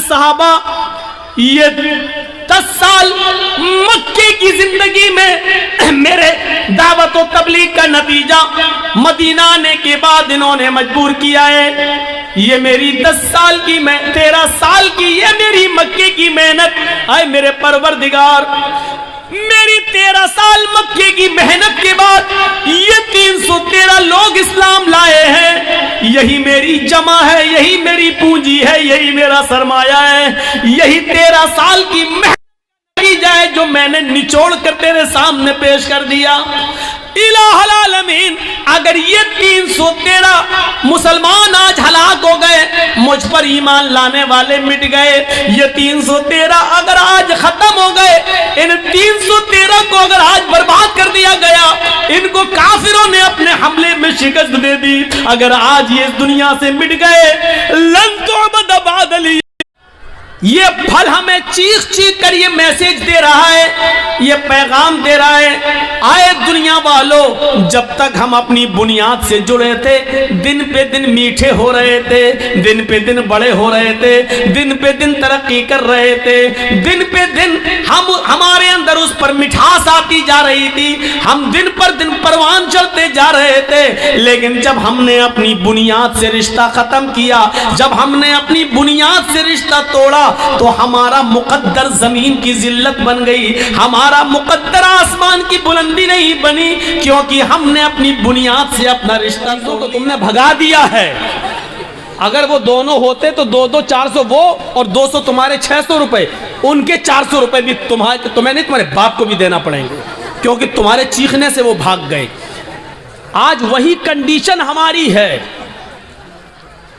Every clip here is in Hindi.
सहाबा ये 10 साल मक्के की जिंदगी में मेरे दावत और तबलीग का नतीजा मदीना आने के बाद इन्होंने मजबूर किया है। ये मेरी 10 साल की 13 साल की ये मेरी मक्के की मेहनत, आए मेरे परवरदिगार, मेरी 13 साल मक्के की मेहनत के बाद ये 313 लोग इस्लाम लाए हैं। यही मेरी जमा है, यही मेरी पूंजी है, यही मेरा सरमाया है। यही 13 साल की मेहनत की जाए जो मैंने निचोड़ कर तेरे सामने पेश कर दिया। इलाहुल आलमीन, अगर ये 313 मुसलमान आज हलाक हो गए, मुझ पर ईमान लाने वाले मिट गए, ये 313 अगर आज खत्म हो गए, इन 313 को अगर आज बर्बाद कर दिया गया, इनको काफिरों ने अपने हमले में शिकस्त दे दी, अगर आज ये इस दुनिया से मिट गए, लन तुअबद बादली, ये फल हमें चीख चीख कर ये मैसेज दे रहा है, ये पैगाम दे रहा है, आए दुनिया वालों, जब तक हम अपनी बुनियाद से जुड़े थे, दिन पे दिन मीठे हो रहे थे, दिन पे दिन बड़े हो रहे थे, दिन पे दिन तरक्की कर रहे थे, दिन पे दिन हमारे अंदर उस पर मिठास आती जा रही थी, हम दिन पर दिन परवान चढ़ते जा रहे थे। लेकिन जब हमने अपनी बुनियाद से रिश्ता खत्म किया, जब हमने अपनी बुनियाद से रिश्ता तोड़ा, तो हमारा मुकद्दर जमीन की जिल्लत बन गई, हमारा मुकद्दर आसमान की बुलंदी नहीं बनी, क्योंकि हमने अपनी बुनियाद से अपना रिश्ता तो तुमने भगा दिया है। अगर वो दोनों होते तो 2-2 400 वो और 200 तुम्हारे, 600 रुपए उनके, 400 रुपए भी तुम्हें नहीं, तुम्हारे बाप को भी देना पड़ेंगे, क्योंकि तुम्हारे चीखने से वो भाग गए। आज वही कंडीशन हमारी है।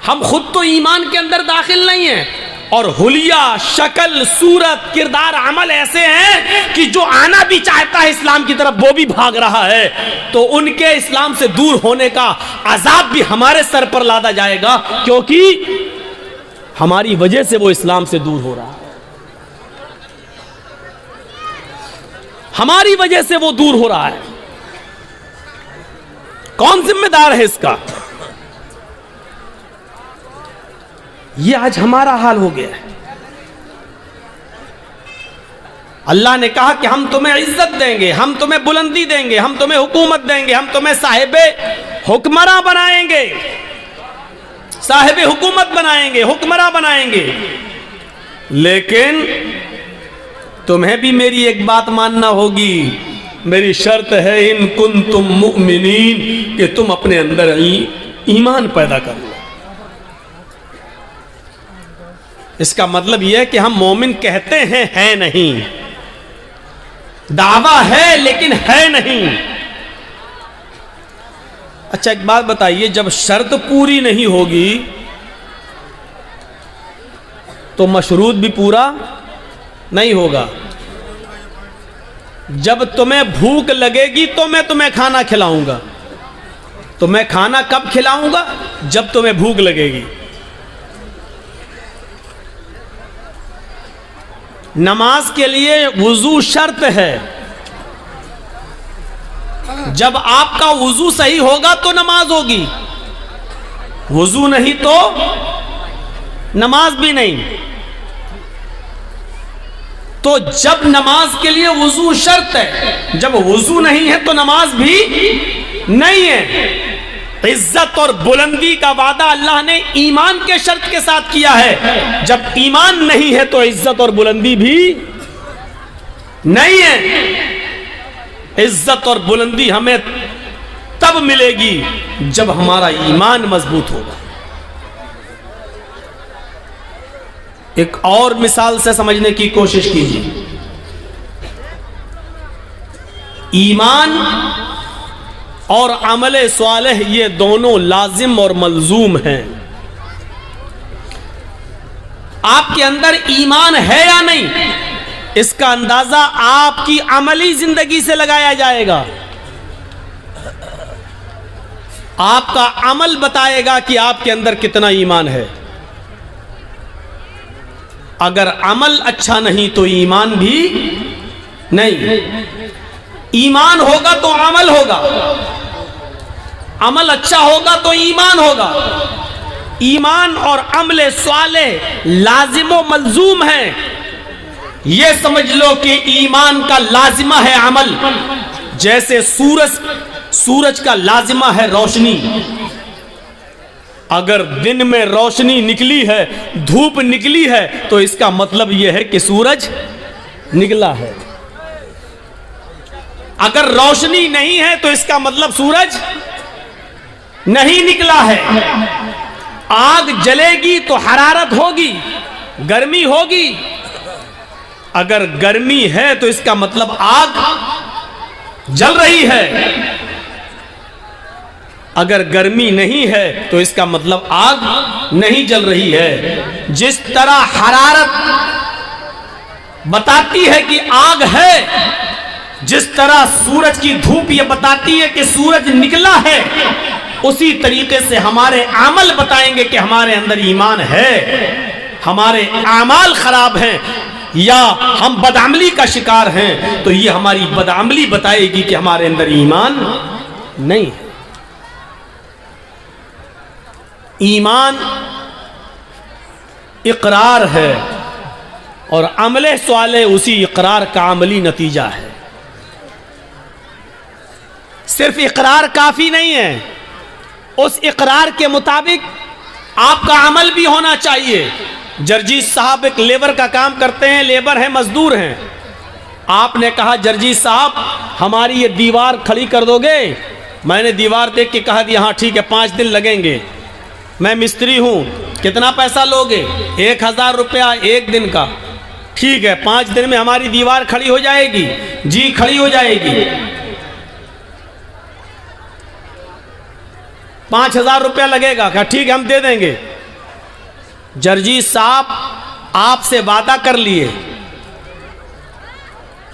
हम खुद तो ईमान के अंदर दाखिल नहीं है, और हुलिया, शक्ल, सूरत, किरदार, अमल ऐसे हैं कि जो आना भी चाहता है इस्लाम की तरफ वो भी भाग रहा है। तो उनके इस्लाम से दूर होने का अजाब भी हमारे सर पर लादा जाएगा, क्योंकि हमारी वजह से वो इस्लाम से दूर हो रहा है, हमारी वजह से वो दूर हो रहा है। कौन जिम्मेदार है इसका? ये आज हमारा हाल हो गया है। अल्लाह ने कहा कि हम तुम्हें इज्जत देंगे, हम तुम्हें बुलंदी देंगे, हम तुम्हें हुकूमत देंगे, हम तुम्हें साहिबे हुक्मरा बनाएंगे, साहिबे हुकूमत बनाएंगे, हुक्मरा बनाएंगे। लेकिन तुम्हें भी मेरी एक बात मानना होगी, मेरी शर्त है, इन कुंतुम मुमिनीन, कि तुम अपने अंदर ईमान पैदा कर लो। इसका मतलब यह है कि हम मोमिन कहते हैं, है नहीं, दावा है लेकिन है नहीं। अच्छा एक बात बताइए, जब शर्त पूरी नहीं होगी तो मशरूत भी पूरा नहीं होगा। जब तुम्हें भूख लगेगी तो मैं तुम्हें खाना खिलाऊंगा, तो मैं खाना कब खिलाऊंगा? जब तुम्हें भूख लगेगी। नमाज के लिए वुजू शर्त है, जब आपका वुजू सही होगा तो नमाज होगी, वुजू नहीं तो नमाज भी नहीं। तो जब नमाज के लिए वुजू शर्त है, जब वुजू नहीं है तो नमाज भी नहीं है। इज्जत और बुलंदी का वादा अल्लाह ने ईमान के शर्त के साथ किया है। जब ईमान नहीं है तो इज्जत और बुलंदी भी नहीं है। इज्जत और बुलंदी हमें तब मिलेगी जब हमारा ईमान मजबूत होगा। एक और मिसाल से समझने की कोशिश कीजिए। ईमान और अमले स्वालेह ये दोनों लाजिम और मलजूम हैं। आपके अंदर ईमान है या नहीं, इसका अंदाजा आपकी अमली जिंदगी से लगाया जाएगा। आपका अमल बताएगा कि आपके अंदर कितना ईमान है। अगर अमल अच्छा नहीं तो ईमान भी नहीं। ईमान होगा तो अमल होगा, अमल अच्छा होगा तो ईमान होगा, ईमान और अमल स्वाले लाजिम व मलजूम है। ये समझ लो कि ईमान का लाजिमा है अमल, जैसे सूरज का लाजिमा है रोशनी। अगर दिन में रोशनी निकली है, धूप निकली है, तो इसका मतलब यह है कि सूरज निकला है। अगर रोशनी नहीं है तो इसका मतलब सूरज नहीं निकला है। आग जलेगी तो हरारत होगी, गर्मी होगी। अगर गर्मी है तो इसका मतलब आग जल रही है। अगर गर्मी नहीं है तो इसका मतलब आग नहीं जल रही है। जिस तरह हरारत बताती है कि आग है, जिस तरह सूरज की धूप ये बताती है कि सूरज निकला है, उसी तरीके से हमारे अमल बताएंगे कि हमारे अंदर ईमान है। हमारे अमाल खराब हैं या हम बदअमली का शिकार हैं, तो ये हमारी बदअमली बताएगी कि हमारे अंदर ईमान नहीं है। ईमान इकरार है और अमले स्वाले उसी इकरार का अमली नतीजा है। सिर्फ इकरार काफी नहीं है, उस इकरार के मुताबिक आपका अमल भी होना चाहिए। जर्जीस साहब एक लेबर का काम करते हैं, लेबर हैं, मजदूर हैं। आपने कहा जर्जीस साहब हमारी ये दीवार खड़ी कर दोगे? मैंने दीवार देख के कहा दी हाँ ठीक है, 5 दिन लगेंगे, मैं मिस्त्री हूं, कितना पैसा लोगे? 1000 रुपया 1 दिन का। ठीक है, 5 दिन में हमारी दीवार खड़ी हो जाएगी? जी खड़ी हो जाएगी। 5000 रुपया लगेगा? क्या ठीक है, हम दे देंगे। जर्जीस साहब आपसे वादा कर लिए,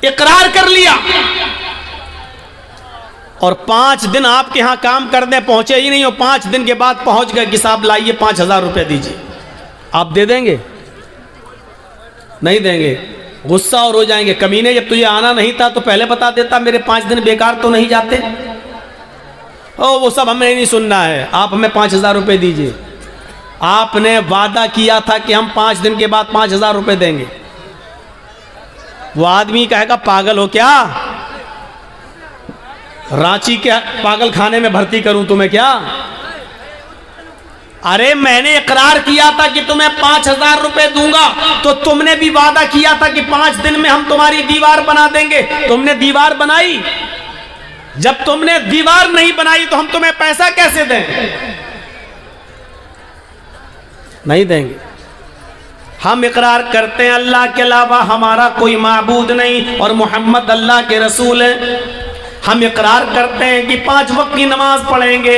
इकरार कर लिया, और 5 दिन आपके यहां काम करने पहुंचे ही नहीं हो, 5 दिन के बाद पहुंच गए कि साहब लाइए 5000 रुपया दीजिए। आप दे देंगे? नहीं देंगे। गुस्सा और हो जाएंगे, कमीने जब तुझे आना नहीं था तो पहले बता देता, मेरे 5 दिन बेकार तो नहीं जाते। ओ वो सब हमें नहीं सुनना है, आप हमें 5000 रुपये दीजिए। आपने वादा किया था कि हम 5 दिन के बाद 5000 रुपये देंगे। वो आदमी कहेगा पागल हो क्या, रांची के पागल खाने में भर्ती करूं तुम्हें क्या? अरे मैंने इकरार किया था कि तुम्हें 5000 रुपए दूंगा, तो तुमने भी वादा किया था कि 5 दिन में हम तुम्हारी दीवार बना देंगे। तुमने दीवार बनाई? जब तुमने दीवार नहीं बनाई तो हम तुम्हें पैसा कैसे दें? नहीं देंगे। हम इकरार करते हैं अल्लाह के अलावा हमारा कोई माबूद नहीं और मोहम्मद अल्लाह के रसूल हैं। हम इकरार करते हैं कि 5 वक्त की नमाज पढ़ेंगे।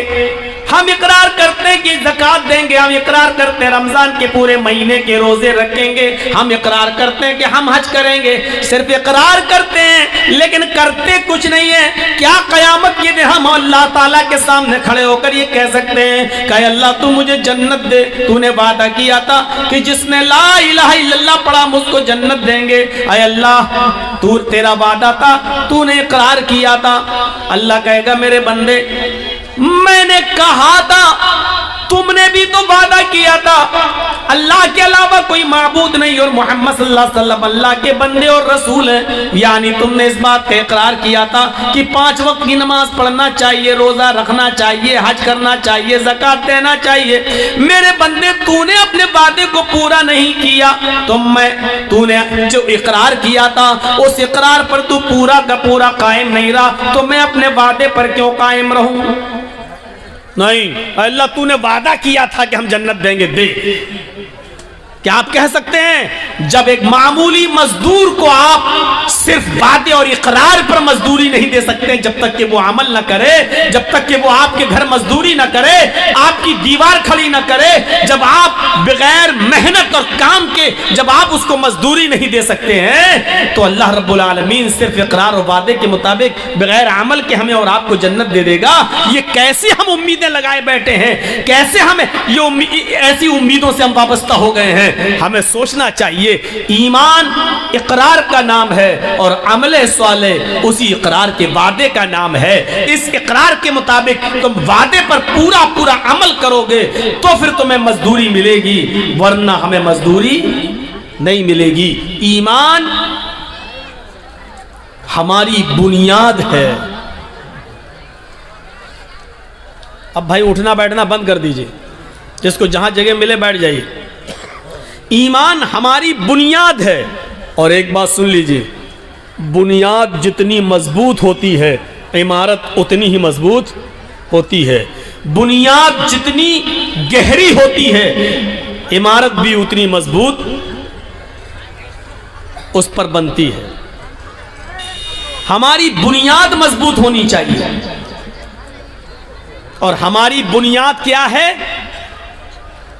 हम इकरार करते हैं कि ज़कात देंगे। हम इकरार करते हैं रमजान के पूरे महीने के रोजे रखेंगे। हम इकरार करते हैं कि हम हज करेंगे। सिर्फ इकरार करते हैं लेकिन करते कुछ नहीं है। क्या कयामत के दिन हम अल्लाह ताला के सामने खड़े होकर ये कह सकते हैं कि अल्लाह तू मुझे जन्नत दे, तूने वादा किया था कि जिसने ला इलाहा इल्लल्लाह पढ़ा मुझको जन्नत देंगे। अय अल्लाह तू, तेरा वादा था, तूने इकरार किया था। अल्लाह कहेगा मेरे बंदे मैंने कहा था, तुमने भी तो वादा किया था अल्लाह के अलावा कोई माबूद नहीं और मोहम्मद सल्लल्लाहु अलैहि वसल्लम अल्लाह के बंदे और रसूल हैं। यानी तुमने इस बात का इकरार किया था कि 5 वक्त की नमाज पढ़ना चाहिए, रोजा रखना चाहिए, हज करना चाहिए, ज़कात देना चाहिए। मेरे बंदे तूने अपने वादे को पूरा नहीं किया, तो तूने जो इकरार किया था उस इकरार पर तू पूरा का पूरा कायम नहीं रहा, तो मैं अपने वादे पर क्यों कायम रहूं? नहीं, अल्लाह तूने वादा किया था कि हम जन्नत देंगे, दे। क्या आप कह सकते हैं जब एक मामूली मजदूर को आप सिर्फ वादे और इकरार पर मजदूरी नहीं दे सकते जब तक कि वो अमल न करे, जब तक कि वो आपके घर मजदूरी न करे, आपकी दीवार खड़ी न करे, जब आप बगैर मेहनत और काम के जब आप उसको मजदूरी नहीं दे सकते हैं, तो अल्लाह रब्बुल आलमीन सिर्फ इकरार और वादे के मुताबिक बगैर अमल के हमें और आपको जन्नत दे देगा। ये कैसे हम उम्मीदें लगाए बैठे हैं, कैसे हमें ये ऐसी उम्मीदों से हम वाबस्ता हो गए हैं हैं, हमें सोचना चाहिए ईमान इकरार का नाम है और अमले स्वाले उसी इकरार के वादे का नाम है। इस इकरार के मुताबिक तुम वादे पर पूरा पूरा अमल करोगे तो फिर तुम्हें मजदूरी मिलेगी, वरना हमें मजदूरी नहीं मिलेगी। ईमान हमारी बुनियाद है। अब भाई उठना बैठना बंद कर दीजिए, जिसको जहां जगह मिले बैठ जाइए। ईमान हमारी बुनियाद है। और एक बात सुन लीजिए, बुनियाद जितनी मजबूत होती है इमारत उतनी ही मजबूत होती है। बुनियाद जितनी गहरी होती है इमारत भी उतनी मजबूत उस पर बनती है। हमारी बुनियाद मजबूत होनी चाहिए। और हमारी बुनियाद क्या है?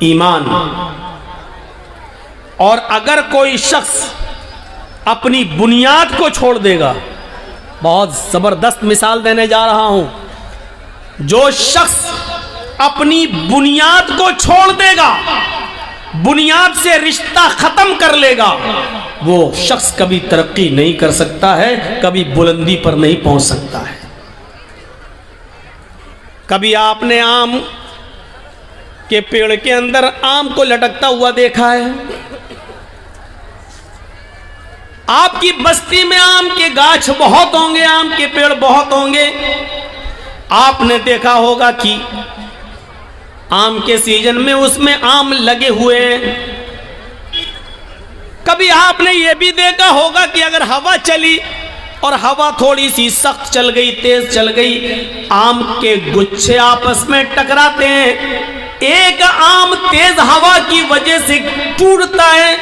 ईमान। और अगर कोई शख्स अपनी बुनियाद को छोड़ देगा, बहुत जबरदस्त मिसाल देने जा रहा हूं, जो शख्स अपनी बुनियाद को छोड़ देगा, बुनियाद से रिश्ता खत्म कर लेगा, वो शख्स कभी तरक्की नहीं कर सकता है, कभी बुलंदी पर नहीं पहुंच सकता है। कभी आपने आम के पेड़ के अंदर आम को लटकता हुआ देखा है? आपकी बस्ती में आम के गाछ बहुत होंगे, आम के पेड़ बहुत होंगे। आपने देखा होगा कि आम के सीजन में उसमें आम लगे हुए हैं। कभी आपने ये भी देखा होगा कि अगर हवा चली और हवा थोड़ी सी सख्त चल गई, तेज चल गई, आम के गुच्छे आपस में टकराते हैं। एक आम तेज हवा की वजह से टूटता है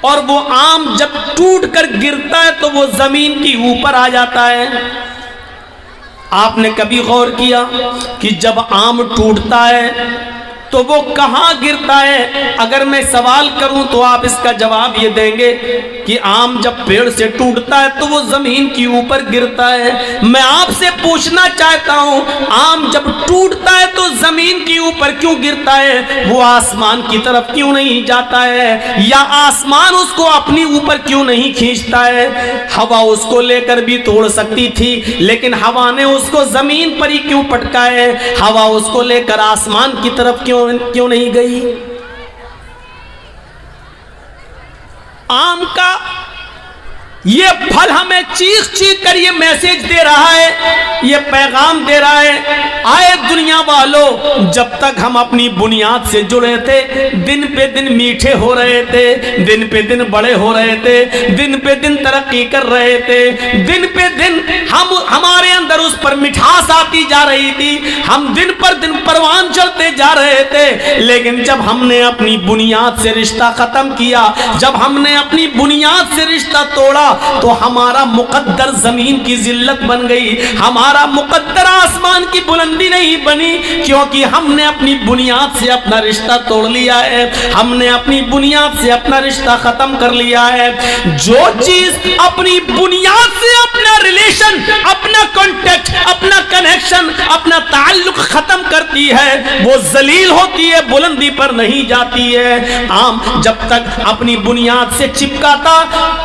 और वो आम जब टूट कर गिरता है तो वो जमीन की ऊपर आ जाता है। आपने कभी गौर किया कि जब आम टूटता है तो वो कहां गिरता है? अगर मैं सवाल करूं तो आप इसका जवाब ये देंगे कि आम जब पेड़ से टूटता है तो वो जमीन के ऊपर गिरता है। मैं आपसे पूछना चाहता हूं, आम जब टूटता है तो जमीन के ऊपर क्यों गिरता है? वो आसमान की तरफ क्यों नहीं जाता है? या आसमान उसको अपनी ऊपर क्यों नहीं खींचता है? हवा उसको लेकर भी तोड़ सकती थी, लेकिन हवा ने उसको जमीन पर ही क्यों पटका है? हवा उसको लेकर आसमान की तरफ क्यों नहीं गई? आम का ये फल हमें चीख चीख कर ये मैसेज दे रहा है, ये पैगाम दे रहा है, आए दुनिया वालों, जब तक हम अपनी बुनियाद से जुड़े थे, दिन पे दिन मीठे हो रहे थे, दिन पे दिन बड़े हो रहे थे, दिन पे दिन तरक्की कर रहे थे, दिन पे दिन हमारे अंदर उस पर मिठास आती जा रही थी, हम दिन पर दिन परवान चलते जा रहे थे। लेकिन जब हमने अपनी बुनियाद से रिश्ता खत्म किया, जब हमने अपनी बुनियाद से रिश्ता तोड़ा, तो हमारा मुकद्दर जमीन की जिल्लत बन गई, हमारा मुकद्दर आसमान की बुलंदी नहीं बनी, क्योंकि हमने अपनी बुनियाद से अपना रिश्ता तोड़ लिया है, हमने अपनी बुनियाद से अपना रिश्ता खत्म कर लिया है। जो चीज अपनी बुनियाद से अपना रिलेशन, अपना कॉन्टेक्ट, अपना कनेक्शन, अपना ताल्लुक खत्म करती है, वो जलील होती है, बुलंदी पर नहीं जाती है। आम जब तक अपनी बुनियाद से चिपका था,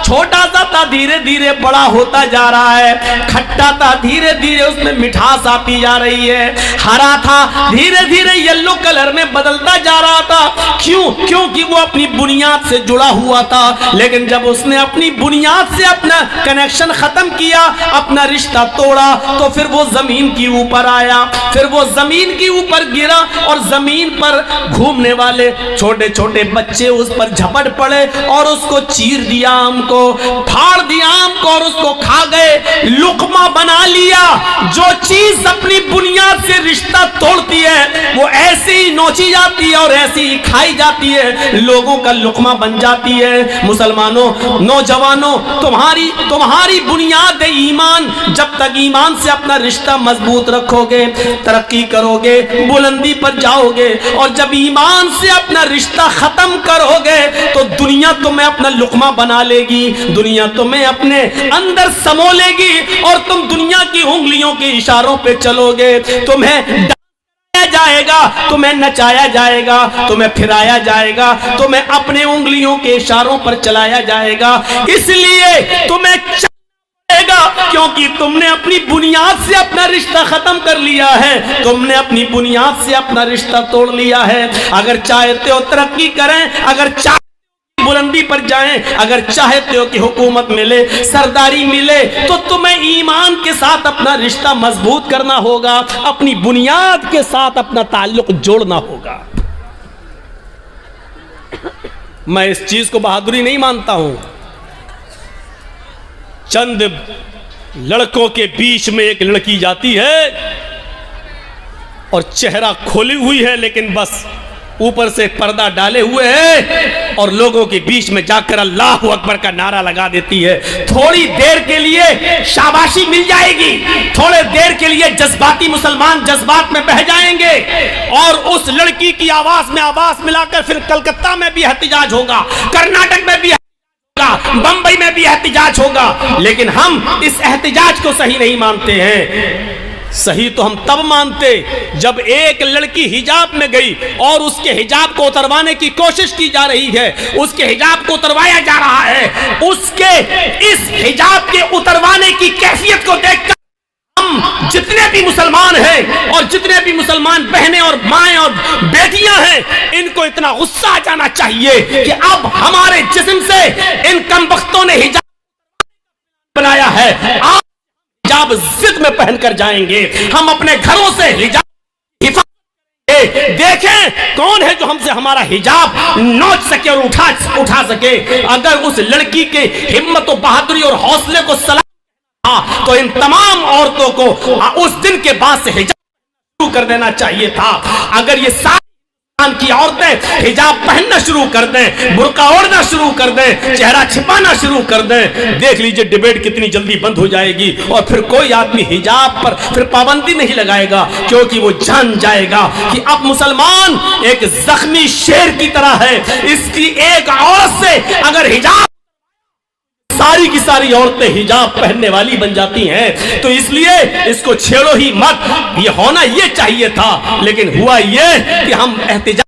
छोटा सा था, धीरे धीरे बड़ा होता जा रहा है, खट्टा था, धीरे धीरे उसमें मिठास आती जा रही है, हरा था, धीरे धीरे येलो कलर में बदलता जा रहा था। क्यों? क्योंकि वो अपनी बुनियाद से जुड़ा हुआ था। लेकिन जब उसने अपनी बुनियाद से अपना कनेक्शन खत्म किया, अपना रिश्ता तोड़ा, तो फिर वो जमीन की ऊपर आया, फिर वो जमीन की ऊपर गिरा और जमीन पर घूमने वाले छोटे छोटे बच्चे उस पर झपट पड़े और उसको चीर दिया, आम को फाड़ दिया, आम को, और उसको खा गए, लुकमा बना लिया। जो चीज अपनी बुनियाद से रिश्ता तोड़ती है वो ऐसे ही नोची जाती है और ऐसे ही खाई जाती है, लोगों का लुकमा बन जाती है। मुसलमानों, नौजवानों, तुम्हारी बुनियाद है ईमान। जब तक ईमान से अपना रिश्ता मजबूत रखोगे, तरक्की करोगे, बुलंदी पर जाओगे, और जब ईमान से अपना रिश्ता खत्म करोगे तो दुनिया तुम्हें अपना लुकमा बना लेगी, दुनिया तुम्हें अपने अंदर समो लेगी और तुम दुनिया की उंगलियों के इशारों पे चलोगे। तुम्हें घुमाया जाएगा, तुम्हें नचाया जाएगा, तुम्हें फिराया जाएगा, तुम्हें अपने उंगलियों के इशारों पर चलाया जाएगा, इसलिए तुम्हें क्योंकि तुमने अपनी बुनियाद से अपना रिश्ता खत्म कर लिया है, तुमने अपनी बुनियाद से अपना रिश्ता तोड़ लिया है। अगर चाहते हो तरक्की करें, अगर चाहते हो बुलंदी पर जाएं, अगर चाहते हो कि हुकूमत मिले, सरदारी मिले, तो तुम्हें ईमान के साथ अपना रिश्ता मजबूत करना होगा, अपनी बुनियाद के साथ अपना ताल्लुक जोड़ना होगा। मैं इस चीज को बहादुरी नहीं मानता हूं। चंद लड़कों के बीच में एक लड़की जाती है और चेहरा खोली हुई है, लेकिन बस ऊपर से पर्दा डाले हुए है और लोगों के बीच में जाकर अल्लाह अकबर का नारा लगा देती है। थोड़ी देर के लिए शाबाशी मिल जाएगी, थोड़े देर के लिए जज्बाती मुसलमान जज्बात में बह जाएंगे और उस लड़की की आवाज में आवाज मिलाकर फिर कलकत्ता में भी एहतिजाज होगा, कर्नाटक में भी बंबई में भी एहतिजाज होगा। लेकिन हम इस एहतिजाज को सही नहीं मानते हैं। सही तो हम तब मानते जब एक लड़की हिजाब में गई और उसके हिजाब को उतरवाने की कोशिश की जा रही है, उसके हिजाब को उतरवाया जा रहा है, उसके इस हिजाब के उतरवाने की कैफियत को देखकर हम जितने भी मुसलमान हैं और जितने भी मुसलमान बहनें और माएं और बेटियां हैं, इनको इतना गुस्सा आ जाना चाहिए कि अब हमारे जिस्म से इन कमबख्तों ने हिजाब बनाया है, आप हिजाब जिद में पहनकर जाएंगे। हम अपने घरों से हिजाब हिफाजत देखें कौन है जो हमसे हमारा हिजाब नोच सके और उठा सके। अगर उस लड़की के हिम्मत और बहादुरी और हौसले को सलाम तो इन तमाम औरतों को उस दिन के बाद से हिजाब शुरू कर देना चाहिए था। अगर ये सारी की औरतें हिजाब पहनना शुरू कर दें, बुर्का ओढ़ना शुरू कर दें, चेहरा छिपाना शुरू कर दें, देख लीजिए डिबेट कितनी जल्दी बंद हो जाएगी और फिर कोई आदमी हिजाब पर फिर पाबंदी नहीं लगाएगा, क्योंकि वो जान जाएगा कि अब मुसलमान एक जख्मी शेर की तरह है। इसकी एक औरत से अगर हिजाब सारी की सारी औरतें हिजाब पहनने वाली बन जाती हैं, तो इसलिए इसको छेड़ो ही मत। ये होना ये चाहिए था, लेकिन हुआ ये कि हम एहतिजाज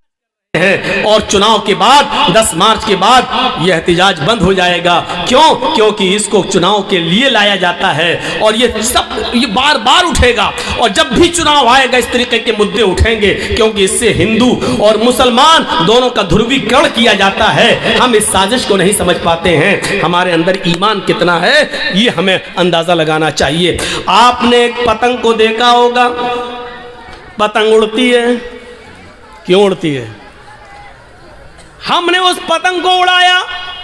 हैं और चुनाव के बाद 10 मार्च के बाद यह एहतिजाज बंद हो जाएगा। क्यों? क्योंकि इसको चुनाव के लिए लाया जाता है और ये बार बार उठेगा और जब भी चुनाव आएगा इस तरीके के मुद्दे उठेंगे, क्योंकि इससे हिंदू और मुसलमान दोनों का ध्रुवीकरण किया जाता है। हम इस साजिश को नहीं समझ पाते हैं। हमारे अंदर ईमान कितना है ये हमें अंदाजा लगाना चाहिए। आपने एक पतंग को देखा होगा, पतंग उड़ती है, क्यों उड़ती है? हमने उस पतंग को उड़ाया,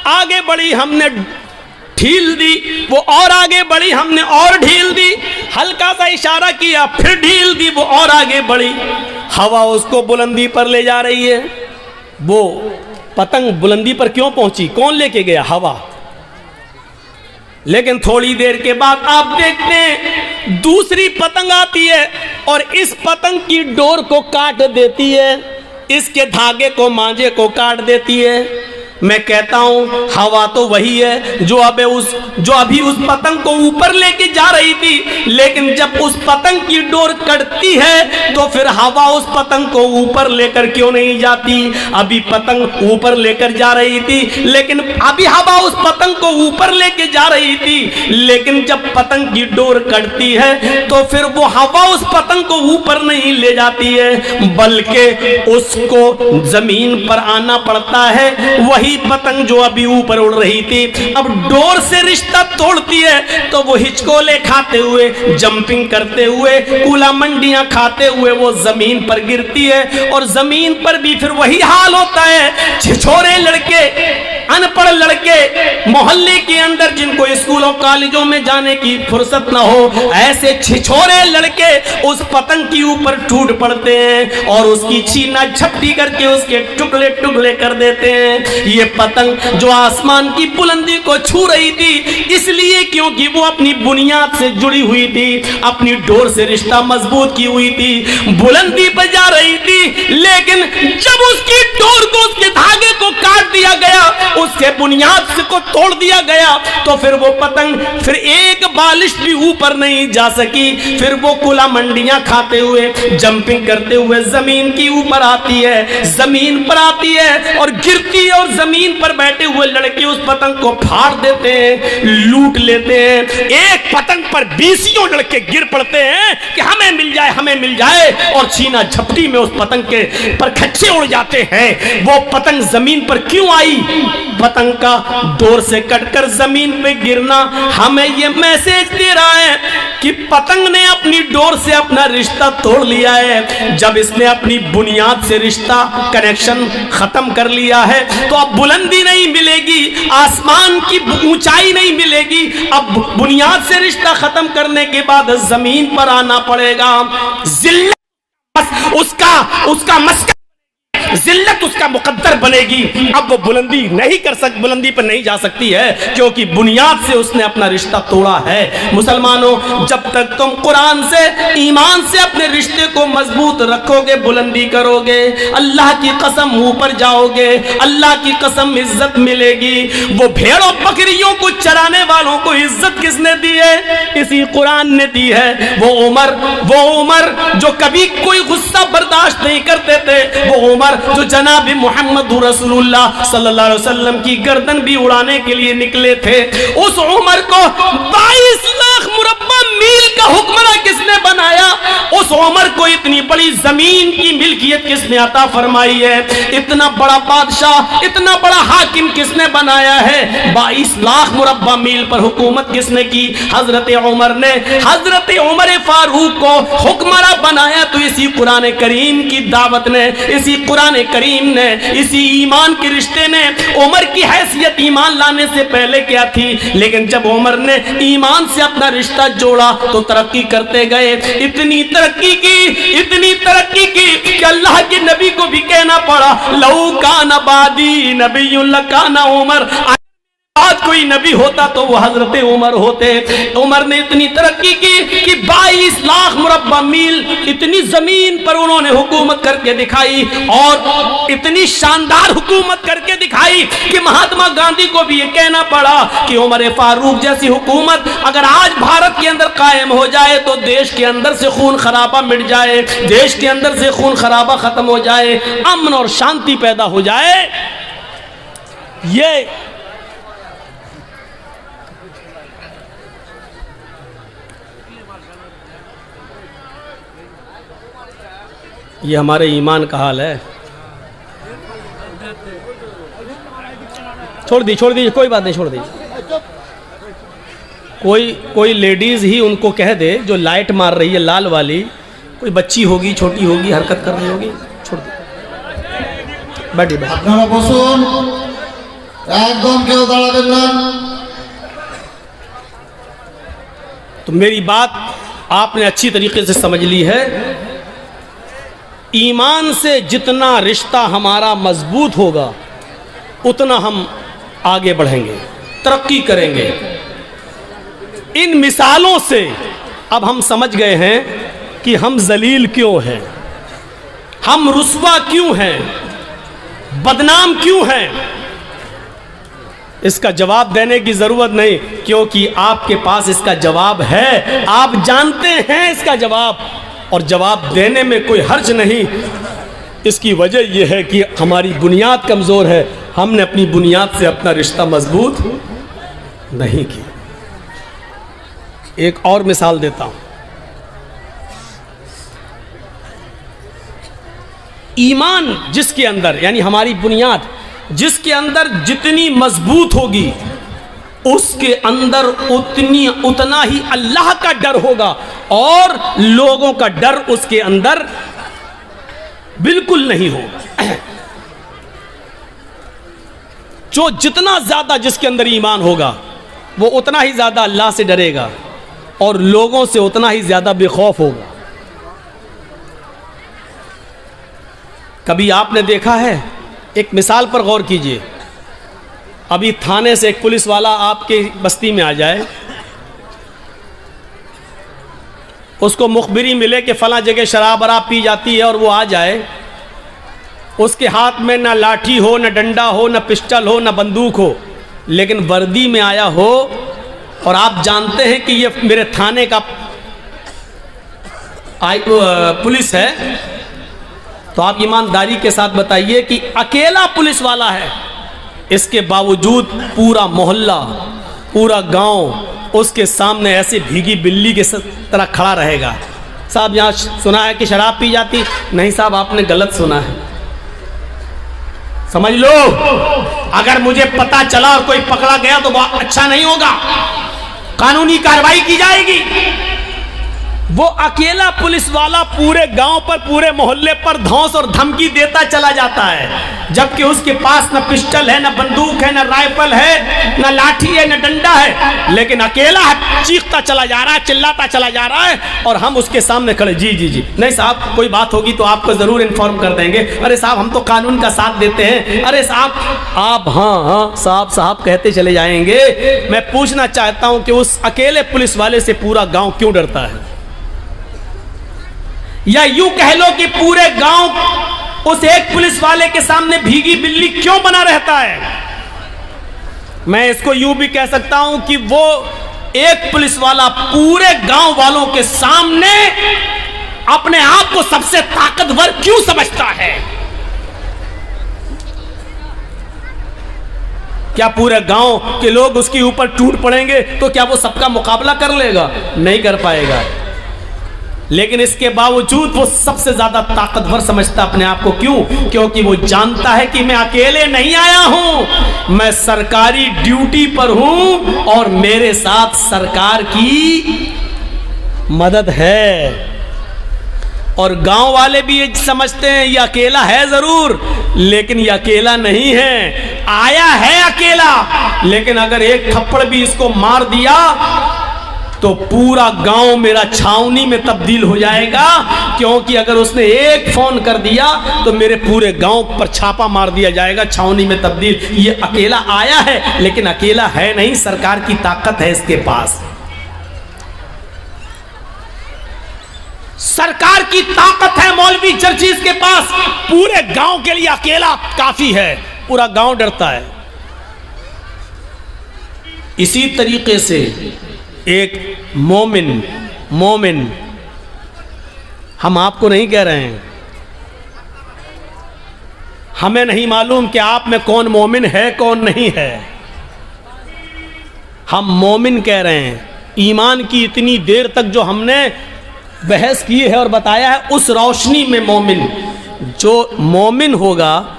आगे बढ़ी, हमने ढील दी, वो और आगे बढ़ी, हमने और ढील दी, हल्का सा इशारा किया, फिर ढील दी, वो और आगे बढ़ी। हवा उसको बुलंदी पर ले जा रही है। वो पतंग बुलंदी पर क्यों पहुंची? कौन लेके गया? हवा। लेकिन थोड़ी देर के बाद आप देखते हैं दूसरी पतंग आती है और इस पतंग की डोर को काट देती है, इसके धागे को, मांझे को काट देती है। मैं कहता हूं हवा तो वही है जो अभी उस पतंग को ऊपर लेके जा रही थी, लेकिन जब उस पतंग की डोर कटती है तो फिर हवा उस पतंग को ऊपर लेकर क्यों नहीं जाती? अभी पतंग ऊपर लेकर जा रही थी, लेकिन अभी हवा उस पतंग को ऊपर लेके जा रही थी, लेकिन जब पतंग की डोर कटती है तो फिर वो हवा उस पतंग को ऊपर नहीं ले जाती है, बल्कि उसको जमीन पर आना पड़ता है। वही पतंग जो अभी ऊपर उड़ रही थी अब डोर से रिश्ता तोड़ती है तो वो हिचकोले खाते हुए, जंपिंग करते हुए, कूला मंडियां खाते हुए वो जमीन पर गिरती है और जमीन पर भी फिर वही हाल होता है। छिछोरे लड़के, अनपढ़ लड़के मोहल्ले के अंदर जिनको स्कूलों कॉलेजों में जाने की फुर्सत ना हो, ऐसे छिछोरे लड़के उस पतंग के ऊपर टूट पड़ते हैं और उसकी छीना झपटी करके उसके टुकड़े टुकड़े कर देते हैं। ये पतंग जो आसमान की बुलंदी को छू रही थी इसलिए क्योंकि वो अपनी बुनियाद से जुड़ी हुई थी, अपनी डोर से रिश्ता मजबूत की हुई थी, बुलंदी पर जा रही थी, लेकिन जब उसकी डोर को, उसके धागे को काट दिया गया, उसके बुनियाद से को तोड़ दिया गया, तो फिर वो पतंग फिर एक बालिश भी ऊपर नहीं जा सकी। फिर वो कुला मंडियां खाते हुए, जंपिंग करते हुए जमीन की ऊपर आती है, जमीन पर आती है और गिरती है, और जमीन पर बैठे हुए लड़के उस पतंग को फाड़ देते हैं, लूट लेते हैं। एक पतंग पर 20 लड़के गिर पड़ते हैं कि हमें मिल जाए, हमें मिल जाए, और छीना झपटी में उस पतंग के पर खच्चे उड़ जाते हैं। वो पतंग जमीन पर क्यों आई? पतंग का डोर से कटकर जमीन पे गिरना हमें ये मैसेज दे रहा है कि पतंग ने अपनी डोर से अपना रिश्ता तोड़ लिया है। जब इसने अपनी बुनियाद से रिश्ता, कनेक्शन खत्म कर लिया है, तो अब बुलंदी नहीं मिलेगी, आसमान की ऊंचाई नहीं मिलेगी। अब बुनियाद से रिश्ता खत्म करने के बाद जमीन पर आना पड़ेगा। जिल्लत उसका मस्का, जिल्लत उसका मुकद्दर बनेगी। अब वो बुलंदी नहीं कर सकती, बुलंदी पर नहीं जा सकती है, क्योंकि बुनियाद से उसने अपना रिश्ता तोड़ा है। मुसलमानों, जब तक तुम कुरान से, ईमान से अपने रिश्ते को मजबूत रखोगे, बुलंदी करोगे, अल्लाह की कसम ऊपर जाओगे, अल्लाह की कसम इज्जत मिलेगी। वो भेड़ों बकरियों को चराने वालों को इज्जत किसने दी है? इसी कुरान ने दी है। वो उमर जो कभी कोई गुस्सा बर्दाश्त नहीं करते थे, वो उमर जो जनाब मोहम्मद रसूलुल्लाह सल्लल्लाहु अलैहि वसल्लम की गर्दन भी उड़ाने के लिए निकले थे, उस उमर को 22 लाख मुरब्बा मील का हुक्मरान किसने बनाया? उस उमर को इतनी बड़ी जमीन की मिल्कियत किसने अता फरमाई है? इतना बड़ा बादशाह, इतना बड़ा हाकिम किसने बनाया है? 22 लाख मुरब्बा मील पर हुकूमत किसने की? हजरत उमर ने। हजरत उमर फारूक को हुक्मरान बनाया तो इसी कुरान करीम की दावत ने, इसी कुरान करीम ने, इसी ईमान के रिश्ते ने। उमर की हैसियत ईमान लाने से पहले क्या थी? लेकिन जब उमर ने ईमान से अपना रिश्ता जोड़ा तो तरक्की करते गए। इतनी तरक्की की कि अल्लाह के नबी को भी कहना पड़ा, लऊ कान बादी नबीयुन लकाना उमर, आज कोई नबी होता तो वो हजरत उमर होते। उमर ने इतनी तरक्की की कि 22 लाख मुरब्बा मील इतनी जमीन पर उन्होंने हुकूमत करके दिखाई, और इतनी शानदार हुकूमत करके दिखाई कि महात्मा गांधी को भी ये कहना पड़ा कि उमर फारूक जैसी हुकूमत अगर आज भारत के अंदर कायम हो जाए तो देश के अंदर से खून खराबा मिट जाए, देश के अंदर से खून खराबा खत्म हो जाए, अमन और शांति पैदा हो जाए। ये हमारे ईमान का हाल है। छोड़ दी कोई बात नहीं, छोड़ दीजिए। कोई लेडीज ही उनको कह दे जो लाइट मार रही है लाल वाली, कोई बच्ची होगी, छोटी होगी, हरकत कर रही होगी, छोड़ दो। बैठिए। আপনারা বসুন, একদম কেউ দাঁড়াবেন না। तो मेरी बात आपने अच्छी तरीके से समझ ली है। ईमान से जितना रिश्ता हमारा मजबूत होगा उतना हम आगे बढ़ेंगे, तरक्की करेंगे। इन मिसालों से अब हम समझ गए हैं कि हम जलील क्यों हैं, हम रुस्वा क्यों हैं, बदनाम क्यों हैं। इसका जवाब देने की जरूरत नहीं, क्योंकि आपके पास इसका जवाब है, आप जानते हैं इसका जवाब, और जवाब देने में कोई हर्ज नहीं। इसकी वजह यह है कि हमारी बुनियाद कमज़ोर है, हमने अपनी बुनियाद से अपना रिश्ता मजबूत नहीं किया। एक और मिसाल देता हूं। ईमान जिसके अंदर, यानी हमारी बुनियाद जिसके अंदर जितनी मजबूत होगी उसके अंदर उतना ही अल्लाह का डर होगा, और लोगों का डर उसके अंदर बिल्कुल नहीं होगा। जो जितना ज्यादा जिसके अंदर ईमान होगा वो उतना ही ज्यादा अल्लाह से डरेगा और लोगों से उतना ही ज्यादा बेखौफ होगा। कभी आपने देखा है, एक मिसाल पर गौर कीजिए, अभी थाने से एक पुलिस वाला आपके बस्ती में आ जाए, उसको मुखबिरी मिले कि फला जगह शराब वराब पी जाती है, और वो आ जाए, उसके हाथ में ना लाठी हो, ना डंडा हो, ना पिस्टल हो, ना बंदूक हो, लेकिन वर्दी में आया हो और आप जानते हैं कि ये मेरे थाने का पुलिस है, तो आप ईमानदारी के साथ बताइए कि अकेला पुलिस वाला है, इसके बावजूद पूरा मोहल्ला, पूरा गांव उसके सामने ऐसे भीगी बिल्ली के तरह खड़ा रहेगा। साहब यहाँ सुना है कि शराब पी जाती? नहीं साहब, आपने गलत सुना है। समझ लो, अगर मुझे पता चला और कोई पकड़ा गया तो बहुत अच्छा नहीं होगा, कानूनी कार्रवाई की जाएगी। वो अकेला पुलिस वाला पूरे गांव पर, पूरे मोहल्ले पर धौंस और धमकी देता चला जाता है, जबकि उसके पास न पिस्टल है, न बंदूक है, न राइफल है, न लाठी है, न डंडा है, लेकिन अकेला है, चीखता चला जा रहा है, चिल्लाता चला जा रहा है, और हम उसके सामने खड़े। जी जी जी, नहीं साहब, कोई बात होगी तो आपको जरूर इन्फॉर्म कर देंगे। अरे साहब, हम तो कानून का साथ देते हैं। अरे साहब, आप हाँ हाँ साहब साहब कहते चले जाएंगे। मैं पूछना चाहता हूं कि उस अकेले पुलिस वाले से पूरा गांव क्यों डरता है? या यूं कह लो कि पूरे गांव उस एक पुलिस वाले के सामने भीगी बिल्ली क्यों बना रहता है? मैं इसको यूं भी कह सकता हूं कि वो एक पुलिस वाला पूरे गांव वालों के सामने अपने आप को सबसे ताकतवर क्यों समझता है? क्या पूरे गांव के लोग उसके ऊपर टूट पड़ेंगे तो क्या वो सबका मुकाबला कर लेगा? नहीं कर पाएगा। लेकिन इसके बावजूद वो सबसे ज्यादा ताकतवर समझता अपने आप को। क्यों? क्योंकि वो जानता है कि मैं अकेले नहीं आया हूं, मैं सरकारी ड्यूटी पर हूं और मेरे साथ सरकार की मदद है। और गांव वाले भी ये समझते हैं ये अकेला है जरूर, लेकिन ये अकेला नहीं है, आया है अकेला, लेकिन अगर एक थप्पड़ भी इसको मार दिया तो पूरा गांव मेरा छावनी में तब्दील हो जाएगा। क्योंकि अगर उसने एक फोन कर दिया तो मेरे पूरे गांव पर छापा मार दिया जाएगा, छावनी में तब्दील। ये अकेला आया है, लेकिन अकेला है नहीं, सरकार की ताकत है इसके पास। सरकार की ताकत है मौलवी चर्चिस के पास, पूरे गांव के लिए अकेला काफी है, पूरा गांव डरता है। इसी तरीके से एक मोमिन, हम आपको नहीं कह रहे हैं, हमें नहीं मालूम कि आप में कौन मोमिन है कौन नहीं है, हम मोमिन कह रहे हैं। ईमान की इतनी देर तक जो हमने बहस की है और बताया है, उस रोशनी में मोमिन, जो मोमिन होगा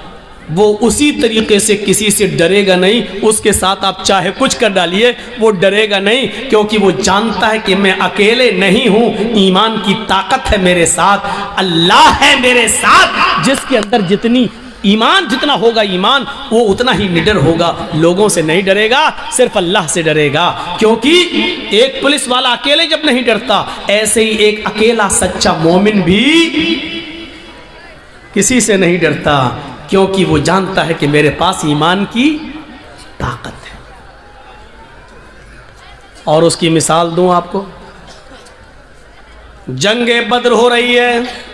वो उसी तरीके से किसी से डरेगा नहीं, उसके साथ आप चाहे कुछ कर डालिए वो डरेगा नहीं, क्योंकि वो जानता है कि मैं अकेले नहीं हूं, ईमान की ताकत है मेरे साथ, अल्लाह है मेरे साथ, जिसके अंदर जितनी ईमान, जितना होगा ईमान, वो उतना ही निडर होगा, लोगों से नहीं डरेगा, सिर्फ अल्लाह से डरेगा। क्योंकि एक पुलिस वाला अकेले जब नहीं डरता, ऐसे ही एक अकेला सच्चा मोमिन भी किसी से नहीं डरता, क्योंकि वो जानता है कि मेरे पास ईमान की ताकत है। और उसकी मिसाल दूं आपको, जंगे बद्र हो रही है,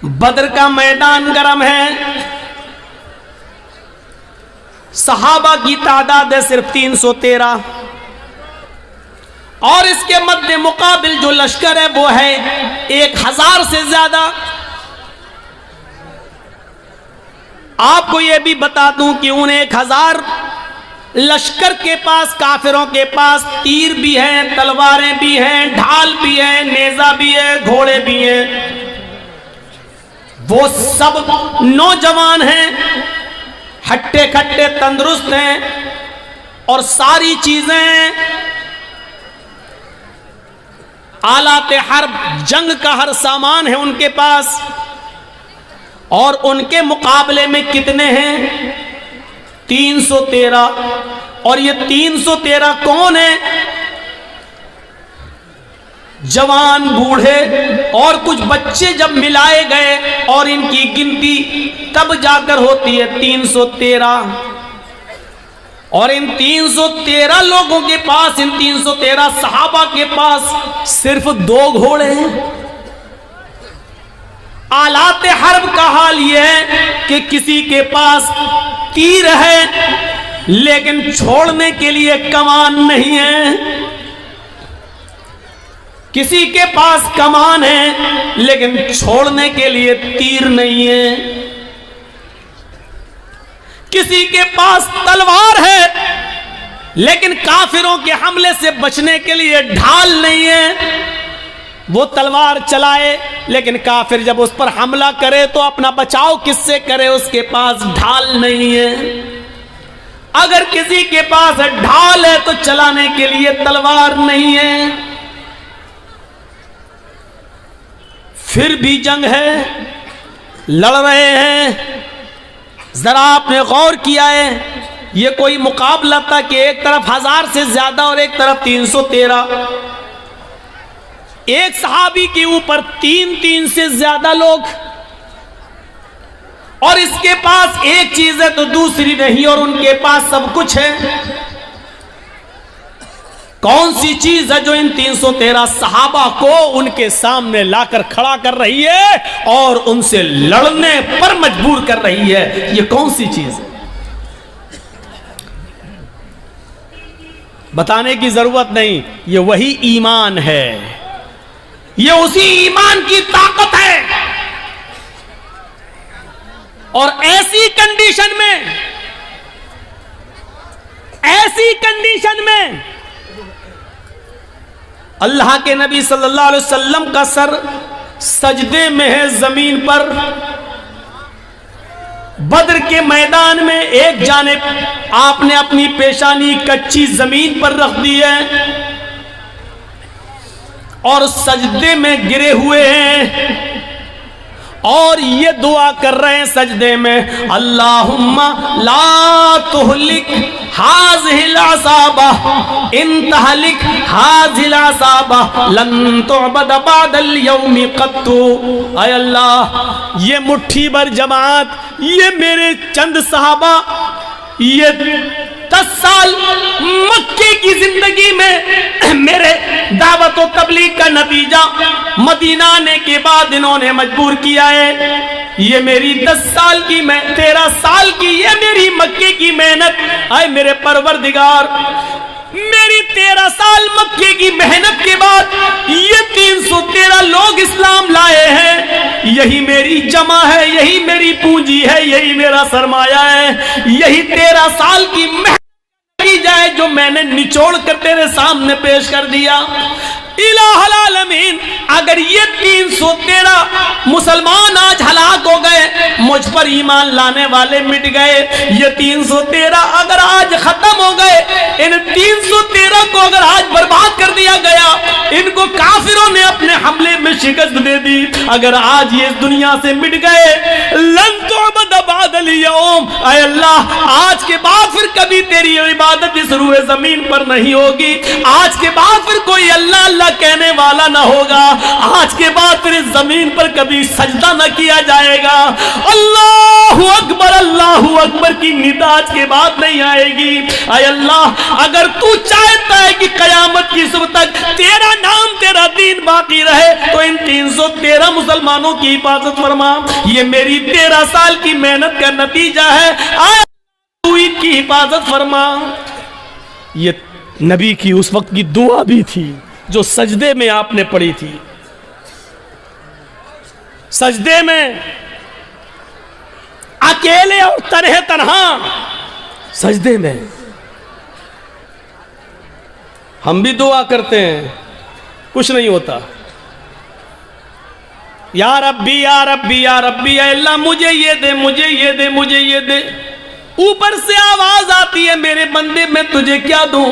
बद्र का मैदान गर्म है, सहाबा की तादाद है सिर्फ 313, और इसके मध्य मुकाबिल जो लश्कर है वो है 1000 से ज्यादा। आपको यह भी बता दूं कि उन 1000 लश्कर के पास, काफिरों के पास तीर भी हैं, तलवारें भी हैं, ढाल भी है, नेजा भी है, घोड़े भी हैं। वो सब नौजवान हैं, हट्टे खट्टे तंदुरुस्त हैं, और सारी चीजें आलाते हर्ब, जंग का हर सामान है उनके पास। और उनके मुकाबले में कितने हैं? 313। और ये 313 कौन है? जवान, बूढ़े और कुछ बच्चे जब मिलाए गए और इनकी गिनती तब जाकर होती है 313। और इन 313 लोगों के पास, इन 313 सहाबा के पास सिर्फ 2 घोड़े हैं। आलाते हर्ब का हाल यह है कि किसी के पास तीर है, लेकिन छोड़ने के लिए कमान नहीं है। किसी के पास कमान है लेकिन छोड़ने के लिए तीर नहीं है। किसी के पास तलवार है लेकिन काफिरों के हमले से बचने के लिए ढाल नहीं है। वो तलवार चलाए लेकिन काफिर जब उस पर हमला करे तो अपना बचाव किससे करे, उसके पास ढाल नहीं है। अगर किसी के पास ढाल है तो चलाने के लिए तलवार नहीं है। फिर भी जंग है, लड़ रहे हैं। जरा आपने गौर किया है, ये कोई मुकाबला था कि एक तरफ 1000 से ज्यादा और एक तरफ 313। एक सहाबी के ऊपर 3 से ज्यादा लोग, और इसके पास एक चीज है तो दूसरी नहीं, और उनके पास सब कुछ है। कौन सी चीज है जो इन 313 सहाबा को उनके सामने लाकर खड़ा कर रही है और उनसे लड़ने पर मजबूर कर रही है? ये कौन सी चीज है? बताने की जरूरत नहीं, ये वही ईमान है। ये उसी ईमान की ताकत है। और ऐसी कंडीशन में अल्लाह के नबी सल्लल्लाहु अलैहि वसल्लम का सर सजदे में है जमीन पर। बद्र के मैदान में एक जानिब आपने अपनी पेशानी कच्ची जमीन पर रख दी है और सजदे में गिरे हुए हैं और ये दुआ कर रहे हैं सजदे में, अल्लाहुम्मा ला तुहलिक हाज़िहिल असाबा इन तहलिक हाज़िहिल असाबा लन तुअबद बअदल यौमि क़त्तु। ऐ अल्लाह, ये मुट्ठी भर जमात, ये मेरे चंद सहाबा, ये 10 साल मक्के की जिंदगी में मेरे दावत और तबलीग का नतीजा मदीना आने के बाद इन्होंने मजबूर किया है। ये मेरी 10 साल की, मैं 13 साल की, ये मेरी मक्के की मेहनत। आए मेरे परवरदिगार, मेरी 13 साल मक्के की मेहनत के बाद ये 313 लोग इस्लाम लाए हैं। यही मेरी जमा है, यही मेरी पूंजी है, यही मेरा सरमाया है। यही 13 साल की मेहनत की जाए जो मैंने निचोड़ कर तेरे सामने पेश कर दिया। इलाहुल आलमीन, अगर ये 313 मुसलमान आज हलाक हो गए, मुझ पर ईमान लाने वाले मिट गए, ये 313 अगर आज खत्म हो गए, इन 313 को अगर आज बर्बाद कर दिया गया, इनको काफिरों ने अपने हमले में शिकस्त दे दी, अगर आज ये इस दुनिया से मिट गए, लन तुअबद बअदल यौम, ऐ अल्लाह, आज के बाद फिर कभी तेरी इबादत इस रूए जमीन पर नहीं होगी। आज के बाद फिर कोई अल्लाह अल्लाह कहने वाला ना होगा। आज के बाद फिर इस जमीन पर कभी सजदा न किया जाएगा। अल्लाहु अकबर की निदा आज के बाद नहीं आएगी। ऐ अल्लाह, अगर तू चाहता है कि कयामत की सुबह तक तेरा नाम, तेरा दीन बाकी रहे, तो इन 313 मुसलमानों की हिफाजत फरमा। ये मेरी 13 साल की मेहनत का नतीजा है। तू इनकी हिफाजत फरमा। ये नबी की उस वक्त की दुआ भी थी जो सजदे में आपने पढ़ी थी। सजदे में अकेले और तन्हा सजदे में हम भी दुआ करते हैं, कुछ नहीं होता। या रब्बी या रब्बी या रब्बी, अल्लाह मुझे ये दे, मुझे ये दे, मुझे ये दे। ऊपर से आवाज आती है, मेरे बंदे मैं तुझे क्या दूं?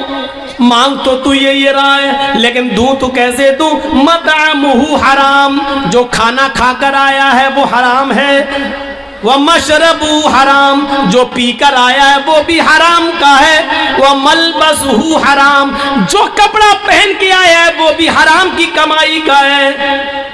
मांग तो तू ये रहा है, लेकिन दूं तो कैसे दूं? मतअमुहु हराम, जो खाना खाकर आया है वो हराम है। वह मशरबु हराम, जो पीकर आया है वो भी हराम का है। वह मलबसहु हराम, जो कपड़ा पहन के आया है वो भी हराम की कमाई का है।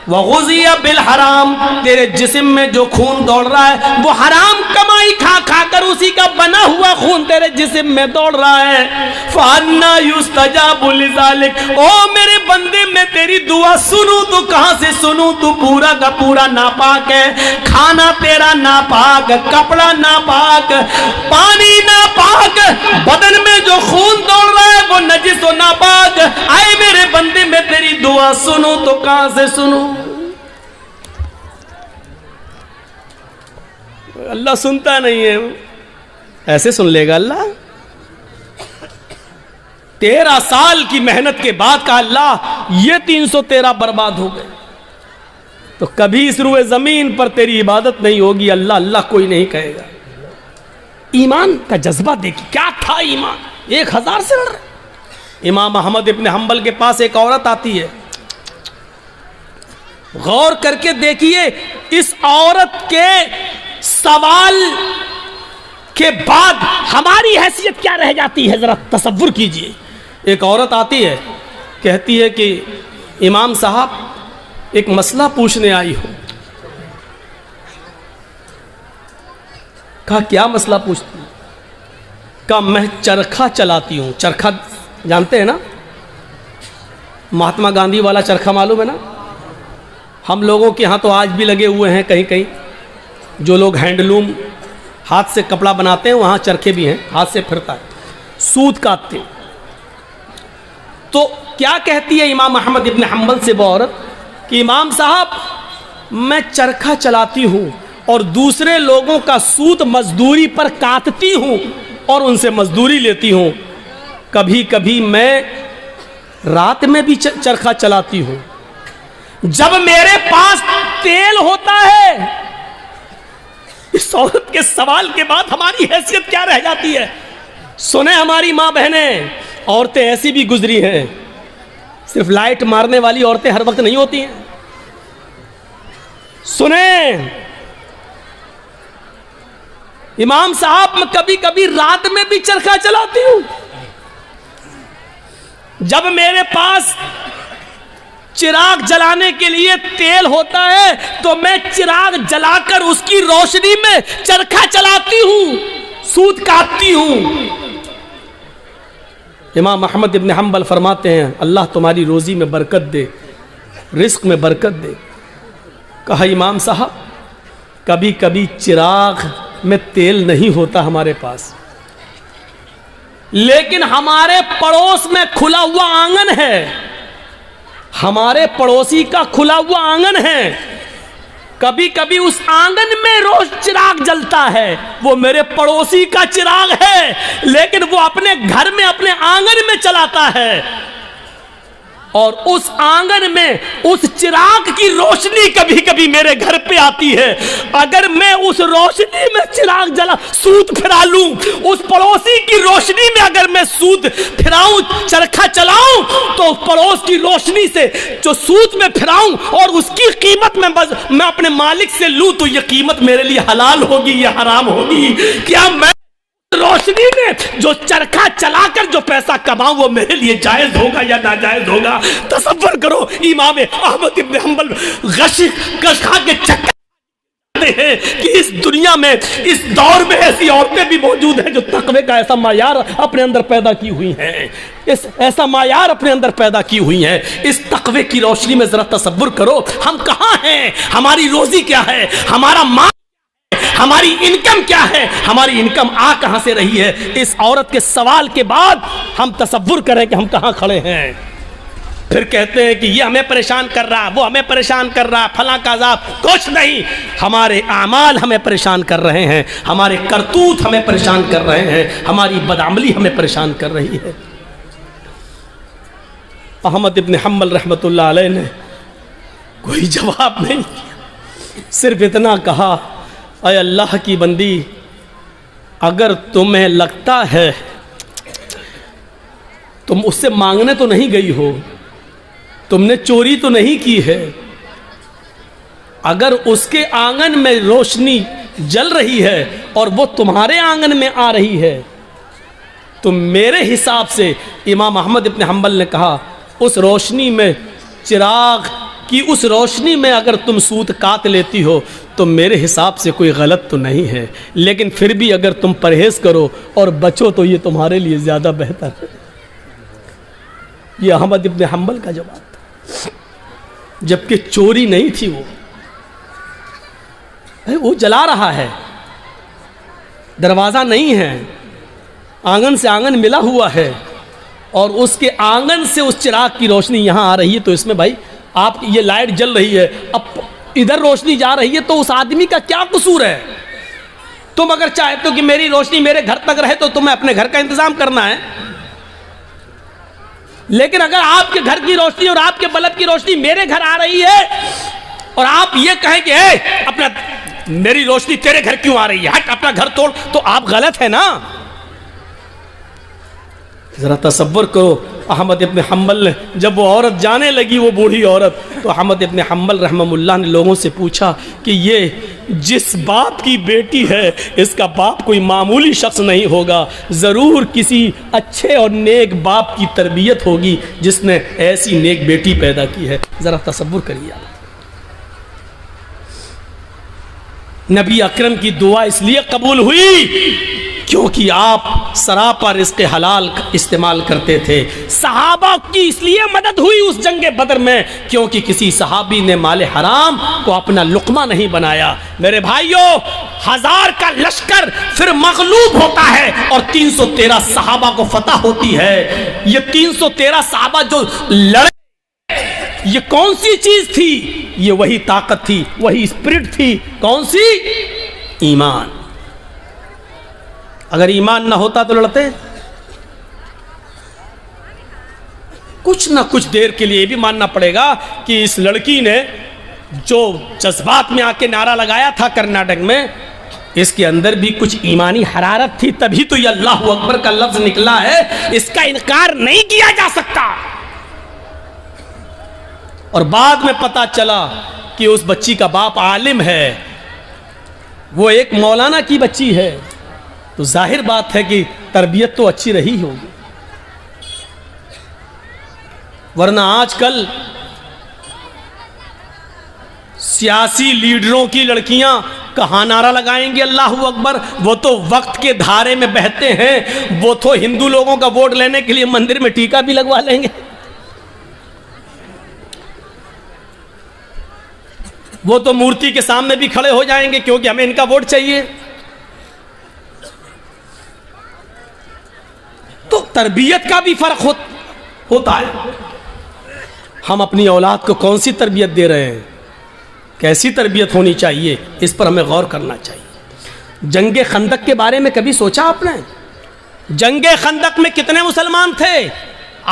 वग़ुज़िया बिल हराम, तेरे जिस्म में जो खून दौड़ रहा है वो हराम कमाई खा खाकर उसी का बना हुआ खून तेरे जिस्म में दौड़ रहा है। फअन्ना युस्तजाबु लिज़ालिक, ओ मेरे बंदे मैं तेरी दुआ सुनूं तो कहां से सुनूं? तू पूरा का पूरा नापाक है, खाना तेरा नापाक, कपड़ा नापाक, पानी नापाक, बदन में जो खून दौड़ रहा है वो नजिस और नापाक। आए मेरे बंदे मैं तेरी दुआ सुनूं तो कहां से सुनूं? अल्लाह सुनता नहीं है, ऐसे सुन लेगा अल्लाह? 13 साल की मेहनत के बाद का अल्लाह ये 313 बर्बाद हो गए, तो कभी इस रुए जमीन पर तेरी इबादत नहीं होगी। अल्लाह अल्लाह कोई नहीं कहेगा। ईमान का जज्बा देखिए, क्या था ईमान। 1000 से लड़ रहे। इमाम अहमद इब्न हंबल के पास एक औरत आती है, गौर करके देखिए इस औरत के सवाल के बाद हमारी हैसियत क्या रह जाती है, जरा तसव्वुर कीजिए। एक औरत आती है, कहती है कि इमाम साहब एक मसला पूछने आई हूं। कहा क्या मसला पूछती हूं? कहा मैं चरखा चलाती हूं। चरखा जानते हैं ना, महात्मा गांधी वाला चरखा मालूम है ना? हम लोगों के यहाँ तो आज भी लगे हुए हैं कहीं कहीं। जो लोग हैंडलूम हाथ से कपड़ा बनाते हैं वहाँ चरखे भी हैं, हाथ से फिरता है, सूत काटते हैं। तो क्या कहती है इमाम अहमद इब्न हंबल से वो औरत कि इमाम साहब मैं चरखा चलाती हूँ और दूसरे लोगों का सूत मजदूरी पर काटती हूँ और उनसे मजदूरी लेती हूँ। कभी कभी मैं रात में भी चरखा चलाती हूँ। जब मेरे पास तेल होता है। इस औरत के सवाल के बाद हमारी हैसियत क्या रह जाती है? सुने हमारी माँ बहनें, औरतें ऐसी भी गुजरी हैं। सिर्फ लाइट मारने वाली औरतें हर वक्त नहीं होती हैं। सुने इमाम साहब, मैं कभी कभी रात में भी चरखा चलाती हूं। जब मेरे पास चिराग जलाने के लिए तेल होता है तो मैं चिराग जलाकर उसकी रोशनी में चरखा चलाती हूं, सूत काटती हूं। इमाम अहमद इब्न हंबल फरमाते हैं अल्लाह तुम्हारी रोजी में बरकत दे, रिस्क में बरकत दे। कहा इमाम साहब कभी कभी चिराग में तेल नहीं होता हमारे पास, लेकिन हमारे पड़ोस में खुला हुआ आंगन है, हमारे पड़ोसी का खुला हुआ आंगन है। कभी कभी उस आंगन में रोज चिराग जलता है, वो मेरे पड़ोसी का चिराग है, लेकिन वो अपने घर में अपने आंगन में चलाता है। और उस आंगन में उस चिराग की रोशनी कभी कभी मेरे घर पे आती है। अगर मैं उस रोशनी में चिराग जला सूत फिरा लूं, उस पड़ोसी की रोशनी में अगर मैं सूत फिराऊं, चरखा चलाऊं, तो पड़ोस की रोशनी से जो सूत में फिराऊं और उसकी कीमत में मैं अपने मालिक से लूं, तो यह कीमत मेरे लिए हलाल होगी या हराम होगी? क्या मैं रोशनी में जो चरखा चलाकर जो पैसा कमाऊं वो मेरे लिए जायज होगा या नाजायज होगा? तसव्वुर करो, इमाम अहमद इब्न हंबल गशखा के चक्कर हैं कि इस दुनिया में इस दौर में ऐसी औरतें भी मौजूद हैं जो तकवे का ऐसा मायार अपने अंदर पैदा की हुई हैं, इस ऐसा मायार अपने अंदर पैदा की हुई हैं। इस तकवे की रोशनी में जरा तसव्वुर करो, हम कहाँ हैं, हमारी रोजी क्या है, हमारा माल, हमारी इनकम क्या है, हमारी इनकम आ कहां से रही है? इस औरत के सवाल के बाद हम तसव्वुर करें कि हम कहां खड़े हैं। फिर कहते हैं कि ये हमें परेशान कर रहा, वो हमें परेशान कर रहा, फला का अज़ाब। कुछ नहीं, हमारे आमाल हमें परेशान कर रहे हैं, हमारे करतूत हमें परेशान कर रहे हैं, हमारी बदअमली हमें परेशान कर रही है। अहमद इब्न हंबल रहमतुल्लाह अलैह ने कोई जवाब नहीं, सिर्फ इतना कहा, अय अल्लाह की बंदी, अगर तुम्हें लगता है तुम उससे मांगने तो नहीं गई हो, तुमने चोरी तो नहीं की है, अगर उसके आंगन में रोशनी जल रही है और वो तुम्हारे आंगन में आ रही है, तो मेरे हिसाब से इमाम अहमद इब्न हंबल ने कहा उस रोशनी में चिराग कि उस रोशनी में अगर तुम सूत काट लेती हो तो मेरे हिसाब से कोई गलत तो नहीं है, लेकिन फिर भी अगर तुम परहेज करो और बचो तो ये तुम्हारे लिए ज़्यादा बेहतर है। ये अहमद इब्न हम्बल का जवाब था, जबकि चोरी नहीं थी। वो जला रहा है, दरवाज़ा नहीं है, आंगन से आंगन मिला हुआ है और उसके आंगन से उस चिराग की रोशनी यहाँ आ रही है, तो इसमें भाई आप ये लाइट जल रही है, अब इधर रोशनी जा रही है, तो उस आदमी का क्या कसूर है? तुम अगर चाहते हो कि मेरी रोशनी मेरे घर तक रहे तो तुम्हें अपने घर का इंतजाम करना है, लेकिन अगर आपके घर की रोशनी और आपके बल्ब की रोशनी मेरे घर आ रही है और आप ये कहें कि अपना मेरी रोशनी तेरे घर क्यों आ रही है, हट अपना घर तोड़, तो आप गलत है ना। जरा तसव्वुर करो, अहमद इब्न हम्बल ने जब वो औरत जाने लगी, वो बूढ़ी औरत, तो अहमद इब्न हम्बल रहमहुल्लाह ने लोगों से पूछा कि ये जिस बाप की बेटी है, इसका बाप कोई मामूली शख्स नहीं होगा, ज़रूर किसी अच्छे और नेक बाप की तरबियत होगी जिसने ऐसी नेक बेटी पैदा की है। ज़रा तसव्वुर करिए आप। नबी अकरम की दुआ इसलिए कबूल हुई क्योंकि आप सरापा रिज़्क़ हलाल इस्तेमाल करते थे। सहाबा की इसलिए मदद हुई उस जंगे बदर में क्योंकि किसी सहाबी ने माले हराम को अपना लुक़मा नहीं बनाया। मेरे भाइयों, 1000 का लश्कर फिर मगलूब होता है और 313 सहाबा को फतह होती है। ये 313 सहाबा जो लड़े, ये कौन सी चीज थी? ये वही ताकत थी, वही स्पिरिट थी। कौन सी? ईमान। अगर ईमान ना होता तो लड़ते? कुछ ना कुछ देर के लिए भी मानना पड़ेगा कि इस लड़की ने जो जज्बात में आके नारा लगाया था कर्नाटक में, इसके अंदर भी कुछ ईमानी हरारत थी, तभी तो ये अल्लाहु अकबर का लफ्ज निकला है। इसका इनकार नहीं किया जा सकता। और बाद में पता चला कि उस बच्ची का बाप आलिम है, वो एक मौलाना की बच्ची है, तो जाहिर बात है कि तरबियत तो अच्छी रही होगी। वरना आजकल सियासी लीडरों की लड़कियां कहाँ नारा लगाएंगी अल्लाहु अकबर? वो तो वक्त के धारे में बहते हैं, वो तो हिंदू लोगों का वोट लेने के लिए मंदिर में टीका भी लगवा लेंगे। वो तो मूर्ति के सामने भी खड़े हो जाएंगे क्योंकि हमें इनका वोट चाहिए। तो तरबियत का भी फर्क होता है। हम अपनी औलाद को कौन सी तरबियत दे रहे हैं, कैसी तरबियत होनी चाहिए, इस पर हमें गौर करना चाहिए। जंगे खंदक के बारे में कभी सोचा आपने? जंगे खंदक में कितने मुसलमान थे?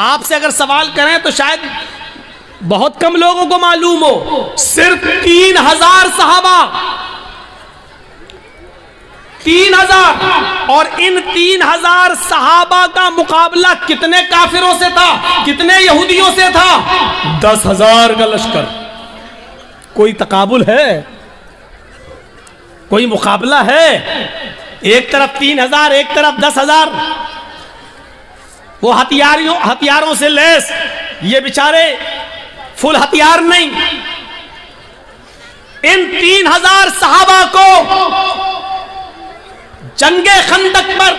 आपसे अगर सवाल करें तो शायद बहुत कम लोगों को मालूम हो। सिर्फ 3000 सहाबा, 3000, और इन 3000 सहाबा का मुकाबला कितने काफिरों से था, कितने यहूदियों से था? 10,000 का लश्कर। कोई तकाबुल है? कोई मुकाबला है? एक तरफ 3000, एक तरफ 10,000। वो हथियारों से लैस, ये बेचारे फुल हथियार नहीं। इन 3000 सहाबा को जंगे खंदक पर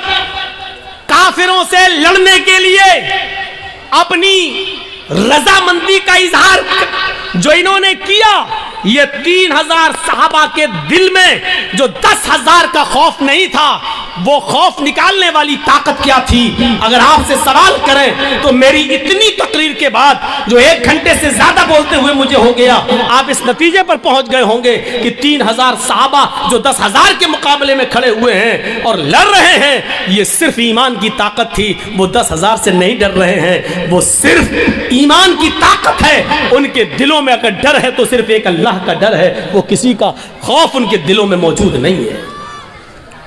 काफिरों से लड़ने के लिए अपनी रजामंदी का इजहार जो इन्होंने किया, ये 3000 सहाबा के दिल में जो 10,000 का खौफ नहीं था, वो खौफ निकालने वाली ताकत क्या थी? अगर आपसे सवाल करें तो मेरी इतनी तकरीर के बाद जो 1 घंटे से ज्यादा बोलते हुए मुझे हो गया, आप इस नतीजे पर पहुंच गए होंगे कि 3000 सहाबा जो 10,000 के मुकाबले में खड़े हुए हैं और लड़ रहे हैं, ये सिर्फ ईमान की ताकत थी। वो 10,000 से नहीं डर रहे हैं, वो सिर्फ ईमान की ताकत है। उनके दिलों में अगर डर है तो सिर्फ एक अल्लाह का डर है, वो किसी का खौफ उनके दिलों में मौजूद नहीं है।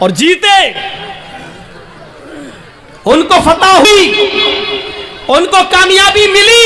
और जीते, उनको फतह हुई, उनको कामयाबी मिली।